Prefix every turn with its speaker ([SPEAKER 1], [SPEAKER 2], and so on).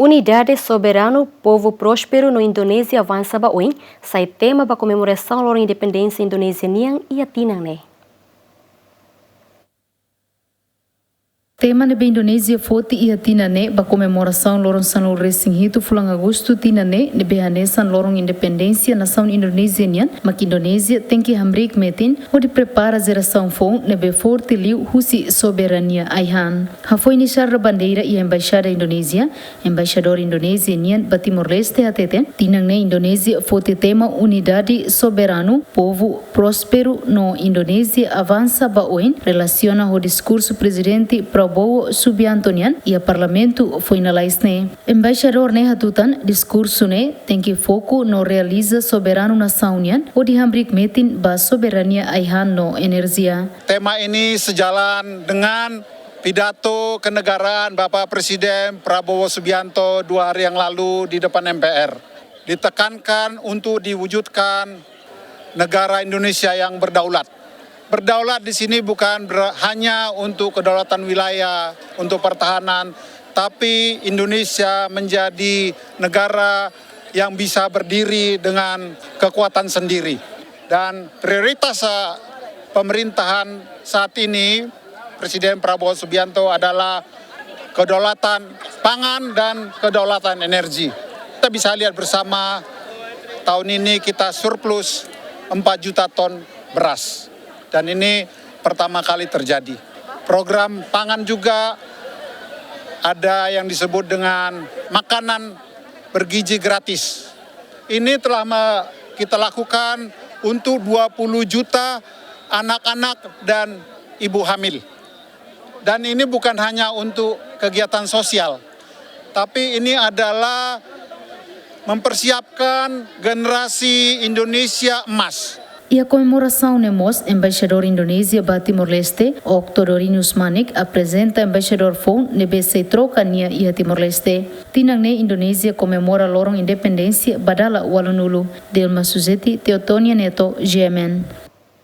[SPEAKER 1] Unidade Soberano, Povo Próspero no Indonésia avança baoin, sai tema para comemoração da independência indonesiana e atinang ne.
[SPEAKER 2] Tema nebe Indonesia foti ia tinane ba comemoração lorong San Racing Hito fulang Agosto tinane nebe hanesan lorong independência nação indonesianian mak Indonesia tem que hamrik metin o de prepara geração fon nebe forte liu husi soberania aihan. Ha foi iniciar a bandeira e a embaixada Indonésia, embaixador indonesianian ba Timor-Leste ateten tinang ne Indonesia foti tema unidade soberano povo próspero no Indonésia avança ba oin relaciona o discurso presidente Prabowo Subianto e a parlamento foi na laisne. Embaixador ne hatutan discurso ne tem que foco no realiza soberano nação nian o dihambrik metin ba soberania aihan no energia.
[SPEAKER 3] Tema ini sejalan dengan pidato kenegaraan Bapak Presiden Prabowo Subianto 2 hari yang lalu di depan MPR. Ditekankan untuk diwujudkan negara Indonesia yang berdaulat. Berdaulat di sini bukan hanya untuk kedaulatan wilayah, untuk pertahanan, tapi Indonesia menjadi negara yang bisa berdiri dengan kekuatan sendiri. Dan prioritas pemerintahan saat ini, Presiden Prabowo Subianto adalah kedaulatan pangan dan kedaulatan energi. Kita bisa lihat bersama, tahun ini kita surplus 4 juta ton beras. Dan ini pertama kali terjadi. Program pangan juga ada yang disebut dengan makanan bergizi gratis. Ini telah kita lakukan untuk 20 juta anak-anak dan ibu hamil. Dan ini bukan hanya untuk kegiatan sosial, tapi ini adalah mempersiapkan generasi Indonesia emas.
[SPEAKER 2] E a comemoração nemos, embaixador Indonésia ba Timor-Leste, Octodorinho Usmanik, apresenta embaixador Fon nebese troca nia ia Timor-Leste. Tinang ne Indonésia comemora lorong independência badala walunulu. Delma Suzeti, Teotonia Neto, GMN.